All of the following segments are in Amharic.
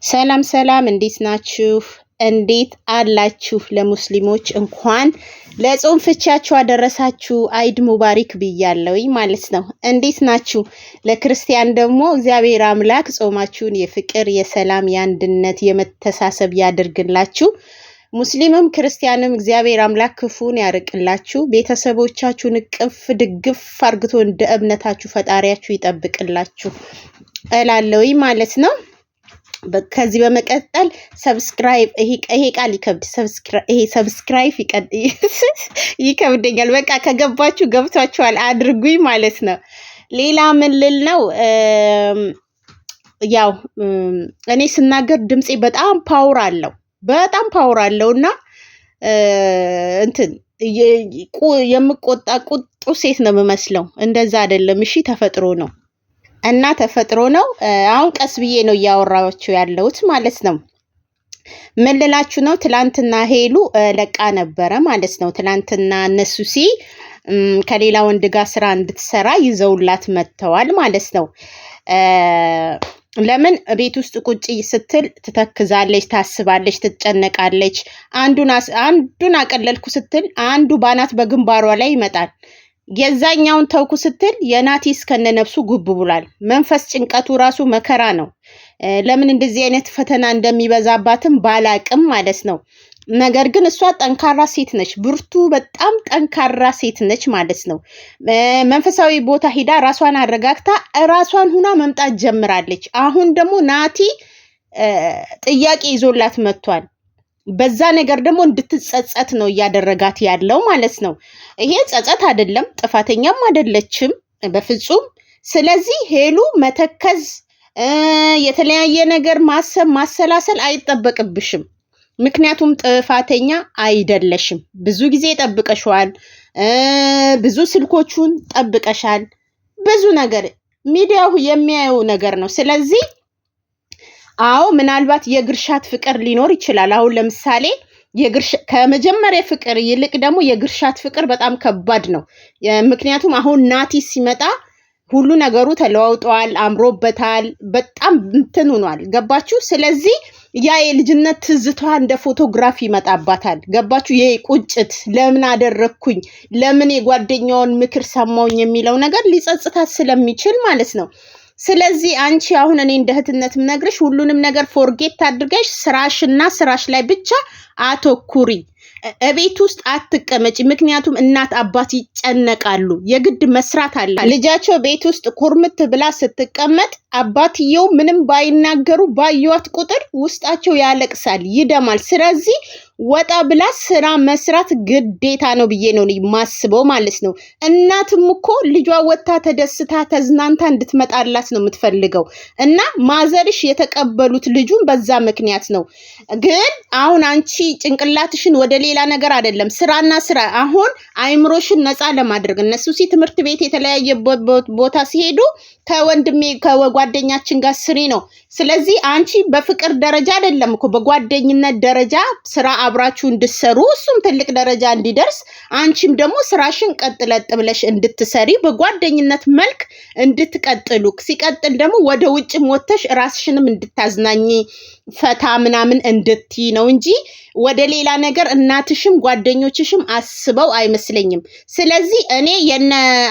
ሰላም ሰላም፣ እንዴት ናችሁ? እንዴት አላችሁ? ለሙስሊሞች እንኳን ለጾም ፍቻችሁ አደረሳችሁ። አይድ ሙባሪክ ብያለሁኝ ማለት ነው። እንዴት ናችሁ? ለክርስቲያን ደግሞ እግዚአብሔር አምላክ ጾማችሁን የፍቅር፣ የሰላም፣ የአንድነት፣ የመተሳሰብ ያድርግላችሁ። ሙስሊምም ክርስቲያንም እግዚአብሔር አምላክ ክፉን ያርቅላችሁ። ቤተሰቦቻችሁን እቅፍ ድግፍ አርግቶ እንደ እምነታችሁ ፈጣሪያችሁ ይጠብቅላችሁ እላለሁኝ ማለት ነው። ከዚህ በመቀጠል ሰብስክራይብ ይሄ ቃል ይከብድ ሰብስክራይብ ይከብደኛል። በቃ ከገባችሁ ገብቷችኋል አድርጉኝ ማለት ነው። ሌላ ምን ልል ነው? ያው እኔ ስናገር ድምጼ በጣም ፓወር አለውና እንትን የምቆጣ ቁጡ ሴት ነው የምመስለው። እንደዛ አይደለም። እሺ ተፈጥሮ ነው እና ተፈጥሮ ነው። አሁን ቀስ ብዬ ነው እያወራችሁ ያለሁት ማለት ነው። ምን ልላችሁ ነው? ትላንትና ሄሉ ለቃ ነበረ ማለት ነው። ትላንትና እነሱሲ ከሌላ ወንድ ጋር ስራ እንድትሰራ ይዘውላት መጥተዋል ማለት ነው። ለምን ቤት ውስጥ ቁጭ ስትል ትተክዛለች፣ ታስባለች፣ ትጨነቃለች። አንዱን አቀለልኩ ስትል አንዱ ባናት በግንባሯ ላይ ይመጣል። የዛኛውን ተውኩ ስትል የናቲ እስከነ ነፍሱ ጉብ ብሏል። መንፈስ ጭንቀቱ ራሱ መከራ ነው። ለምን እንደዚህ አይነት ፈተና እንደሚበዛባትም ባላቅም ማለት ነው። ነገር ግን እሷ ጠንካራ ሴት ነች፣ ብርቱ በጣም ጠንካራ ሴት ነች ማለት ነው። መንፈሳዊ ቦታ ሂዳ ራሷን አረጋግታ ራሷን ሁና መምጣት ጀምራለች። አሁን ደግሞ ናቲ ጥያቄ ይዞላት መጥቷል። በዛ ነገር ደግሞ እንድትጸጸት ነው እያደረጋት ያለው ማለት ነው። ይሄ ጸጸት አይደለም፣ ጥፋተኛም አይደለችም በፍጹም። ስለዚህ ሄሉ መተከዝ፣ የተለያየ ነገር ማሰብ፣ ማሰላሰል አይጠበቅብሽም። ምክንያቱም ጥፋተኛ አይደለሽም። ብዙ ጊዜ ጠብቀሽዋል፣ ብዙ ስልኮቹን ጠብቀሻል፣ ብዙ ነገር ሚዲያው የሚያየው ነገር ነው። ስለዚህ አዎ ምናልባት የግርሻት ፍቅር ሊኖር ይችላል። አሁን ለምሳሌ ከመጀመሪያ ፍቅር ይልቅ ደግሞ የግርሻት ፍቅር በጣም ከባድ ነው። ምክንያቱም አሁን ናቲ ሲመጣ ሁሉ ነገሩ ተለዋውጧል፣ አምሮበታል፣ በጣም እንትን ሆኗል። ገባችሁ? ስለዚህ ያ የልጅነት ትዝቷ እንደ ፎቶግራፍ ይመጣባታል። ገባችሁ? ይሄ ቁጭት፣ ለምን አደረግኩኝ፣ ለምን የጓደኛውን ምክር ሰማውኝ የሚለው ነገር ሊጸጽታት ስለሚችል ማለት ነው። ስለዚህ አንቺ አሁን እኔ እንደ እህትነት ምነግርሽ ሁሉንም ነገር ፎርጌት አድርገሽ ስራሽና ስራሽ ላይ ብቻ አተኩሪ። እቤት ውስጥ አትቀመጪ። ምክንያቱም እናት አባት ይጨነቃሉ። የግድ መስራት አለ። ልጃቸው ቤት ውስጥ ኩርምት ብላ ስትቀመጥ አባትየው ምንም ባይናገሩ ባዩዋት ቁጥር ውስጣቸው ያለቅሳል፣ ይደማል። ስለዚህ ወጣ ብላ ስራ መስራት ግዴታ ነው ብዬ ነው ማስበው ማለት ነው። እናትም እኮ ልጇ ወጣ ተደስታ ተዝናንታ እንድትመጣላት ነው የምትፈልገው። እና ማዘርሽ የተቀበሉት ልጁን በዛ ምክንያት ነው። ግን አሁን አንቺ ጭንቅላትሽን ወደ ሌላ ነገር አይደለም፣ ስራና ስራ። አሁን አይምሮሽን ነፃ ለማድረግ እነሱ ትምህርት ቤት የተለያየ ቦታ ሲሄዱ ከጓደኛችን ጋር ስሪ ነው። ስለዚህ አንቺ በፍቅር ደረጃ አይደለም እኮ በጓደኝነት ደረጃ ስራ አብራችሁ እንድትሰሩ፣ እሱም ትልቅ ደረጃ እንዲደርስ፣ አንቺም ደግሞ ስራሽን ቀጥለጥ ብለሽ እንድትሰሪ በጓደኝነት መልክ እንድትቀጥሉ፣ ሲቀጥል ደግሞ ወደ ውጭም ወጥተሽ ራስሽንም እንድታዝናኝ ፈታ ምናምን እንድትይ ነው እንጂ ወደ ሌላ ነገር እናትሽም ጓደኞችሽም አስበው አይመስለኝም። ስለዚህ እኔ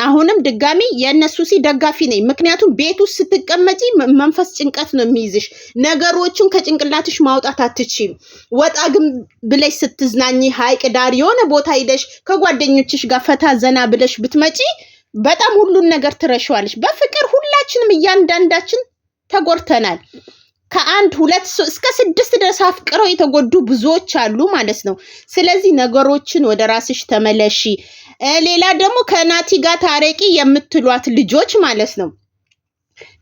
አሁንም ድጋሚ የነሱሲ ደጋፊ ነኝ። ምክንያቱም ቤት ውስጥ ስትቀመጪ መንፈስ ጭንቀት ነው የሚይዝሽ። ነገሮችን ከጭንቅላትሽ ማውጣት አትችይም። ወጣ ግን ብለሽ ስትዝናኝ ሀይቅ ዳር የሆነ ቦታ ሄደሽ ከጓደኞችሽ ጋር ፈታ ዘና ብለሽ ብትመጪ በጣም ሁሉን ነገር ትረሺዋለሽ። በፍቅር ሁላችንም እያንዳንዳችን ተጎድተናል። ከ1 2 3 እስከ 6 ድረስ አፍቅረው የተጎዱ ብዙዎች አሉ ማለት ነው። ስለዚህ ነገሮችን ወደ ራስሽ ተመለሺ። ሌላ ደግሞ ከናቲ ጋር ታረቂ የምትሏት ልጆች ማለት ነው፣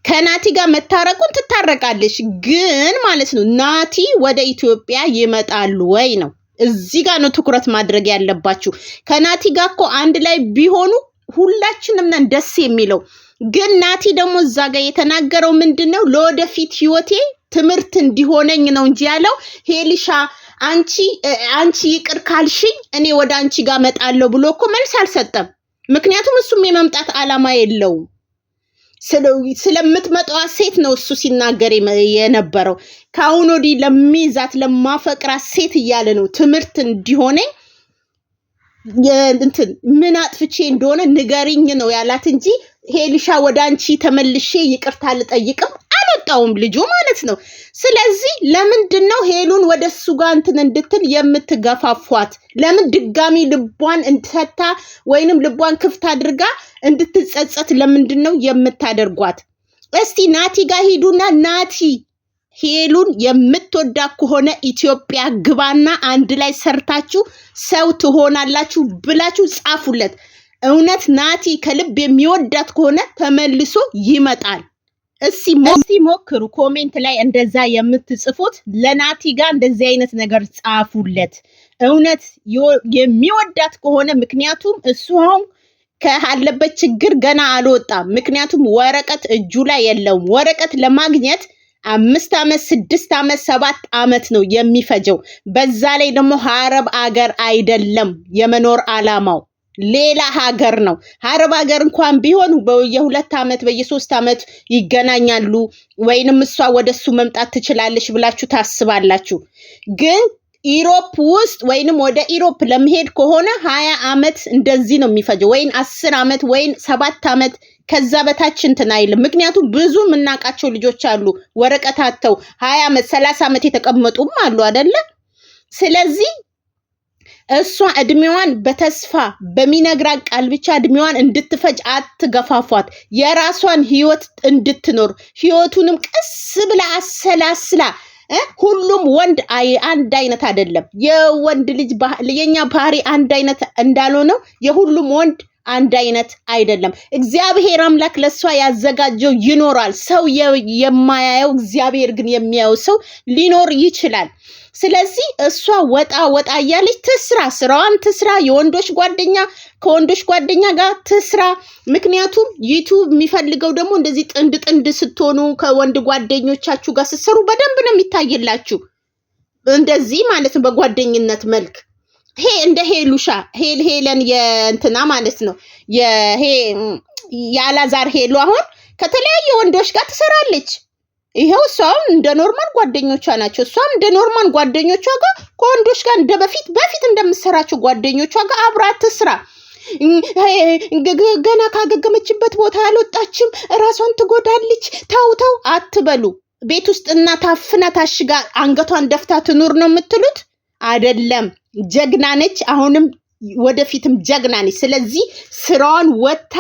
ከናቲ ጋር መታረቁን ትታረቃለች፣ ግን ማለት ነው ናቲ ወደ ኢትዮጵያ ይመጣሉ ወይ ነው። እዚህ ጋር ነው ትኩረት ማድረግ ያለባችሁ። ከናቲ ጋር እኮ አንድ ላይ ቢሆኑ ሁላችንም ነን ደስ የሚለው። ግን ናቲ ደግሞ እዛ ጋር የተናገረው ምንድነው? ለወደፊት ህይወቴ ትምህርት እንዲሆነኝ ነው እንጂ ያለው ሄሊሻ አንቺ ይቅር ካልሽኝ እኔ ወደ አንቺ ጋር መጣለሁ ብሎ እኮ መልስ አልሰጠም። ምክንያቱም እሱም የመምጣት አላማ የለውም። ስለምትመጣው ሴት ነው እሱ ሲናገር የነበረው። ካሁን ወዲህ ለሚይዛት ለማፈቅራት ሴት እያለ ነው ትምህርት እንዲሆነኝ እንትን ምን አጥፍቼ እንደሆነ ንገሪኝ ነው ያላት እንጂ ሄልሻ ወደ አንቺ ተመልሼ ይቅርታ ልጠይቅም አልወጣውም ልጁ ማለት ነው። ስለዚህ ለምንድን ነው ሄሉን ወደሱ ጋር እንትን እንድትል የምትገፋፏት? ለምን ድጋሚ ልቧን እንተታ ወይንም ልቧን ክፍት አድርጋ እንድትጸጸት ለምንድን ነው የምታደርጓት? እስቲ ናቲ ጋር ሂዱና ናቲ ሄሉን የምትወዳ ከሆነ ኢትዮጵያ ግባና አንድ ላይ ሰርታችሁ ሰው ትሆናላችሁ ብላችሁ ጻፉለት። እውነት ናቲ ከልብ የሚወዳት ከሆነ ተመልሶ ይመጣል። እስቲ ሞክሩ። ኮሜንት ላይ እንደዛ የምትጽፉት ለናቲ ጋር እንደዚህ አይነት ነገር ጻፉለት። እውነት የሚወዳት ከሆነ ምክንያቱም እሱ አሁን ካለበት ችግር ገና አልወጣም። ምክንያቱም ወረቀት እጁ ላይ የለውም። ወረቀት ለማግኘት 5 ዓመት 6 ዓመት 7 ዓመት ነው የሚፈጀው። በዛ ላይ ደግሞ አረብ አገር አይደለም የመኖር አላማው ሌላ ሀገር ነው። አረብ ሀገር እንኳን ቢሆን በየ2 ዓመት በየ3 ዓመት ይገናኛሉ ወይንም እሷ ወደሱ መምጣት ትችላለች ብላችሁ ታስባላችሁ። ግን ኢሮፕ ውስጥ ወይንም ወደ ኢሮፕ ለመሄድ ከሆነ 20 ዓመት እንደዚህ ነው የሚፈጀው ወይን 10 ዓመት ወይን 7 ዓመት ከዛ በታች እንትን አይልም። ምክንያቱም ብዙ የምናውቃቸው ልጆች አሉ ወረቀታቸው 20 ዓመት 30 ዓመት የተቀመጡም አሉ አይደለ? ስለዚህ እሷ እድሜዋን በተስፋ በሚነግራት ቃል ብቻ እድሜዋን እንድትፈጅ አትገፋፏት። የራሷን ህይወት እንድትኖር ህይወቱንም ቀስ ብላ አሰላስላ ሁሉም ወንድ አንድ አይነት አይደለም። የወንድ ልጅ የኛ ባህሪ አንድ አይነት እንዳልሆነው የሁሉም ወንድ አንድ አይነት አይደለም። እግዚአብሔር አምላክ ለሷ ያዘጋጀው ይኖራል። ሰው የማያየው እግዚአብሔር ግን የሚያየው ሰው ሊኖር ይችላል። ስለዚህ እሷ ወጣ እያለች ትስራ፣ ስራዋን ትስራ። የወንዶች ጓደኛ ከወንዶች ጓደኛ ጋር ትስራ። ምክንያቱም ዩቲዩብ የሚፈልገው ደግሞ እንደዚህ ጥንድ ስትሆኑ ከወንድ ጓደኞቻችሁ ጋር ስትሰሩ በደንብ ነው የሚታይላችሁ። እንደዚህ ማለት ነው በጓደኝነት መልክ እንደ ሄሉሻ ሄለን የእንትና ማለት ነው የአላዛር ሄሉ አሁን ከተለያየ ወንዶች ጋር ትሰራለች። ይሄው እሷም እንደ ኖርማል ጓደኞቿ ናቸው። እሷም እንደ ኖርማል ጓደኞቿ ጋር ከወንዶች ጋር እንደ በፊት እንደምትሰራቸው ጓደኞቿ ጋር አብራ ትስራ። ገና ካገገመችበት ቦታ አልወጣችም፣ ራሷን ትጎዳለች። ተው አትበሉ። ቤት ውስጥ እና ታፍና ታሽጋ አንገቷን ደፍታ ትኑር ነው የምትሉት? አይደለም። ጀግና ነች፣ አሁንም ወደፊትም ጀግና ነች። ስለዚህ ስራዋን ወጥታ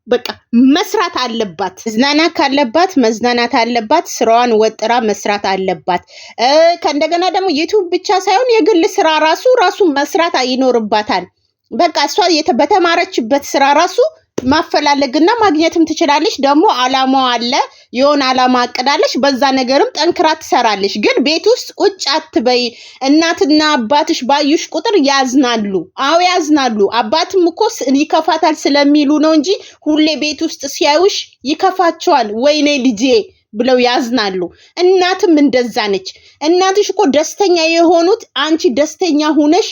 በቃ መስራት አለባት። መዝናናት ካለባት መዝናናት አለባት። ስራዋን ወጥራ መስራት አለባት። ከእንደገና ደግሞ ዩቲዩብ ብቻ ሳይሆን የግል ስራ ራሱ መስራት ይኖርባታል። በቃ እሷ በተማረችበት ስራ ራሱ ማፈላለግና ማግኘትም ትችላለች። ደግሞ አላማው አለ፣ የሆነ አላማ አቅዳለች። በዛ ነገርም ጠንክራ ትሰራለች። ግን ቤት ውስጥ ቁጭ አትበይ። እናትና አባትሽ ባዩሽ ቁጥር ያዝናሉ። አዎ ያዝናሉ። አባትም እኮ ይከፋታል ስለሚሉ ነው እንጂ ሁሌ ቤት ውስጥ ሲያዩሽ ይከፋቸዋል። ወይኔ ልጄ ብለው ያዝናሉ። እናትም እንደዛ ነች። እናትሽ እኮ ደስተኛ የሆኑት አንቺ ደስተኛ ሁነሽ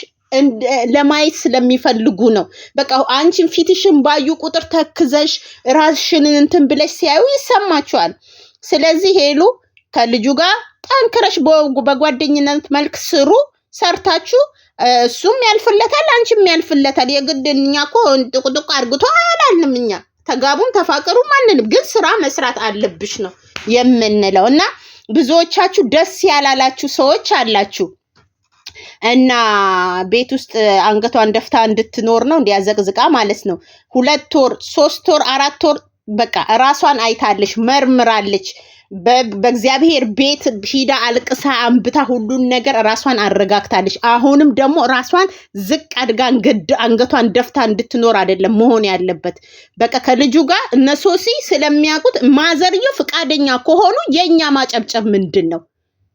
ለማየት ስለሚፈልጉ ነው። በቃ አንቺን ፊትሽን ባዩ ቁጥር ተክዘሽ ራስሽን እንትን ብለሽ ሲያዩ ይሰማቸዋል። ስለዚህ ሄሉ ከልጁ ጋር ጠንክረሽ በጓደኝነት መልክ ስሩ። ሰርታችሁ እሱም ያልፍለታል፣ አንቺም ያልፍለታል። የግድ እኛ እኮ ጥቁጥቁ አርግቶ አላልንም። እኛ ተጋቡም ተፋቀሩ ማንንም፣ ግን ስራ መስራት አለብሽ ነው የምንለው። እና ብዙዎቻችሁ ደስ ያላላችሁ ሰዎች አላችሁ እና ቤት ውስጥ አንገቷን ደፍታ እንድትኖር ነው እንዲያዘቅዝቃ ማለት ነው። 2 ወር 3 ወር 4 ወር በቃ ራሷን አይታለች፣ መርምራለች። በእግዚአብሔር ቤት ሂዳ አልቅሳ አንብታ ሁሉን ነገር ራሷን አረጋግታለች። አሁንም ደግሞ ራሷን ዝቅ አድጋ አንገቷን ደፍታ እንድትኖር አይደለም መሆን ያለበት። በቃ ከልጁ ጋር እነሶሲ ስለሚያውቁት ማዘርየው ፍቃደኛ ከሆኑ የኛ ማጨብጨብ ምንድን ነው?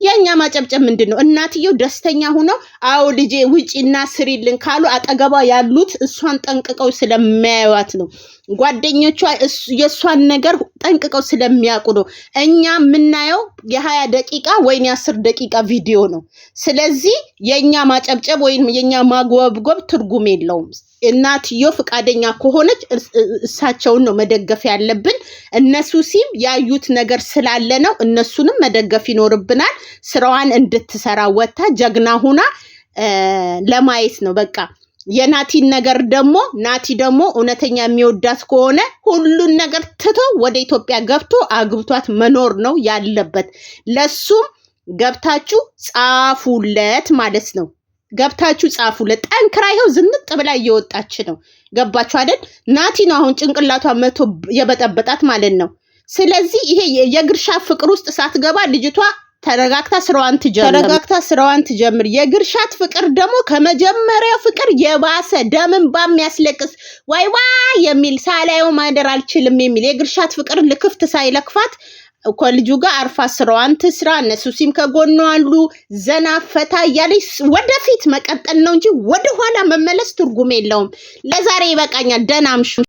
የኛ ማጨብጨብ ምንድነው? እናትየው ደስተኛ ሆነው አው ልጄ ውጪና ስሪልን ካሉ አጠገባ ያሉት እሷን ጠንቅቀው ስለሚያዩት ነው። ጓደኞቿ የሷን ነገር ጠንቅቀው ስለሚያውቁ ነው። እኛ የምናየው የ20 ደቂቃ ወይም የ10 ደቂቃ ቪዲዮ ነው። ስለዚህ የኛ ማጨብጨብ ወይም የኛ ማጎብጎብ ትርጉም የለውም። እናትየው ፍቃደኛ ከሆነች እሳቸውን ነው መደገፍ ያለብን። እነሱ ሲም ያዩት ነገር ስላለ ነው እነሱንም መደገፍ ይኖርብናል። ስራዋን እንድትሰራ ወጣ ጀግና ሆና ለማየት ነው በቃ። የናቲን ነገር ደግሞ ናቲ ደግሞ እውነተኛ የሚወዳት ከሆነ ሁሉን ነገር ትቶ ወደ ኢትዮጵያ ገብቶ አግብቷት መኖር ነው ያለበት። ለሱም ገብታችሁ ጻፉለት ማለት ነው። ገብታችሁ ጻፉለት። ጠንክራ ይኸው ዝንጥ ብላ እየወጣች ነው። ገባችሁ አይደል? ናቲ ነው አሁን ጭንቅላቷ መቶ የበጠበጣት ማለት ነው። ስለዚህ ይሄ የግርሻ ፍቅር ውስጥ ሳትገባ ልጅቷ ተረጋግታ ስራዋን ትጀምር። የግርሻት ፍቅር ደግሞ ከመጀመሪያው ፍቅር የባሰ ደምን ባሚያስለቅስ ዋይ የሚል ሳላየው ማደር አልችልም የሚል የግርሻት ፍቅር ልክፍት ሳይለክፋት ከልጁ ጋር አርፋ ስራዋን ትስራ። እነሱ ሲም ከጎኗ አሉ። ዘና ፈታ እያለች ወደፊት መቀጠል ነው እንጂ ወደ ኋላ መመለስ ትርጉም የለውም። ለዛሬ ይበቃኛል። ደህና አምሹ።